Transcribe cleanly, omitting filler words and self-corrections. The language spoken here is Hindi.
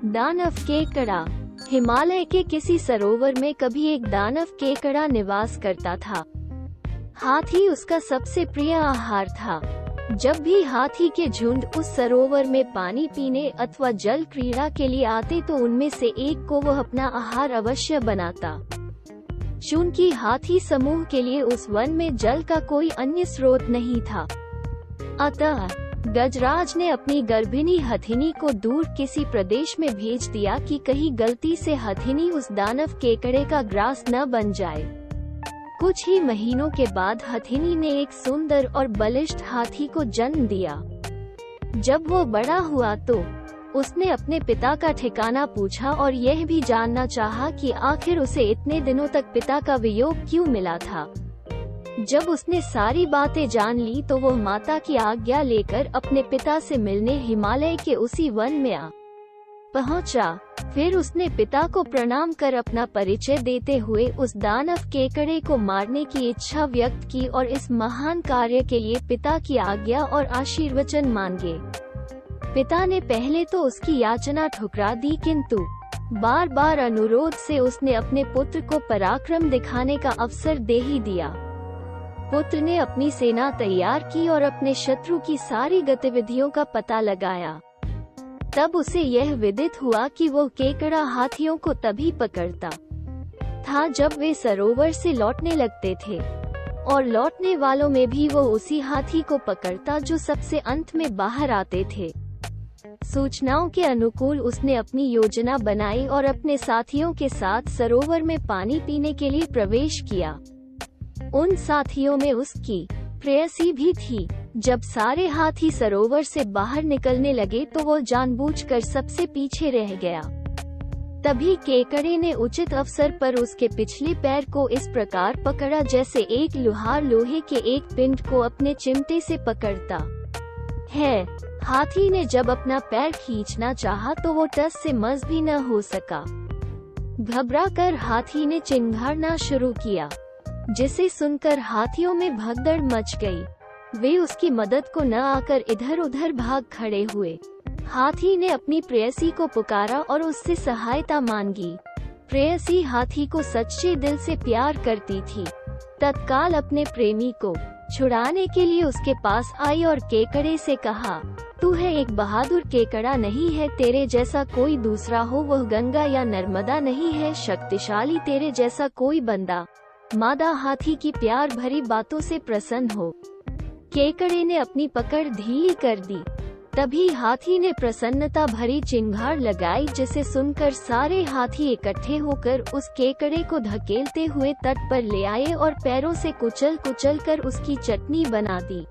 दानव केकड़ा। हिमालय के किसी सरोवर में कभी एक दानव केकड़ा निवास करता था। हाथी उसका सबसे प्रिय आहार था। जब भी हाथी के झुंड उस सरोवर में पानी पीने अथवा जल क्रीड़ा के लिए आते तो उनमें से एक को वह अपना आहार अवश्य बनाता। चूंकि हाथी समूह के लिए उस वन में जल का कोई अन्य स्रोत नहीं था, अतः गजराज ने अपनी गर्भिणी हथिनी को दूर किसी प्रदेश में भेज दिया कि कहीं गलती से हथिनी उस दानव केकड़े का ग्रास न बन जाए। कुछ ही महीनों के बाद हथिनी ने एक सुंदर और बलिष्ठ हाथी को जन्म दिया। जब वो बड़ा हुआ तो उसने अपने पिता का ठिकाना पूछा और यह भी जानना चाहा कि आखिर उसे इतने दिनों तक पिता का वियोग क्यों मिला था। जब उसने सारी बातें जान ली तो वह माता की आज्ञा लेकर अपने पिता से मिलने हिमालय के उसी वन में आ पहुंचा। फिर उसने पिता को प्रणाम कर अपना परिचय देते हुए उस दानव केकड़े को मारने की इच्छा व्यक्त की और इस महान कार्य के लिए पिता की आज्ञा और आशीर्वचन मांगे। पिता ने पहले तो उसकी याचना ठुकरा दी, किंतु बार बार अनुरोध से उसने अपने पुत्र को पराक्रम दिखाने का अवसर दे ही दिया। पुत्र ने अपनी सेना तैयार की और अपने शत्रु की सारी गतिविधियों का पता लगाया। तब उसे यह विदित हुआ कि वो केकड़ा हाथियों को तभी पकड़ता था जब वे सरोवर से लौटने लगते थे, और लौटने वालों में भी वो उसी हाथी को पकड़ता जो सबसे अंत में बाहर आते थे। सूचनाओं के अनुकूल उसने अपनी योजना बनाई और अपने साथियों के साथ सरोवर में पानी पीने के लिए प्रवेश किया। उन साथियों में उसकी प्रेयसी भी थी। जब सारे हाथी सरोवर से बाहर निकलने लगे तो वो जानबूझकर सबसे पीछे रह गया। तभी केकड़े ने उचित अवसर पर उसके पिछले पैर को इस प्रकार पकड़ा जैसे एक लुहार लोहे के एक पिंड को अपने चिमटे से पकड़ता है। हाथी ने जब अपना पैर खींचना चाहा तो वो टस से मस भी न हो सका। घबराकर हाथी ने चिंघाड़ना शुरू किया, जिसे सुनकर हाथियों में भगदड़ मच गई। वे उसकी मदद को न आकर इधर उधर भाग खड़े हुए। हाथी ने अपनी प्रेयसी को पुकारा और उससे सहायता मांगी। प्रेयसी हाथी को सच्चे दिल से प्यार करती थी। तत्काल अपने प्रेमी को छुड़ाने के लिए उसके पास आई और केकड़े से कहा, तू है एक बहादुर केकड़ा नहीं है तेरे जैसा कोई दूसरा हो, वह गंगा या नर्मदा नहीं है शक्तिशाली तेरे जैसा कोई बंदा। मादा हाथी की प्यार भरी बातों से प्रसन्न हो। केकड़े ने अपनी पकड़ ढीली कर दी। तभी हाथी ने प्रसन्नता भरी चिंगार लगाई, जिसे सुनकर सारे हाथी इकट्ठे होकर उस केकड़े को धकेलते हुए तट पर ले आए और पैरों से कुचल कुचल कर उसकी चटनी बना दी।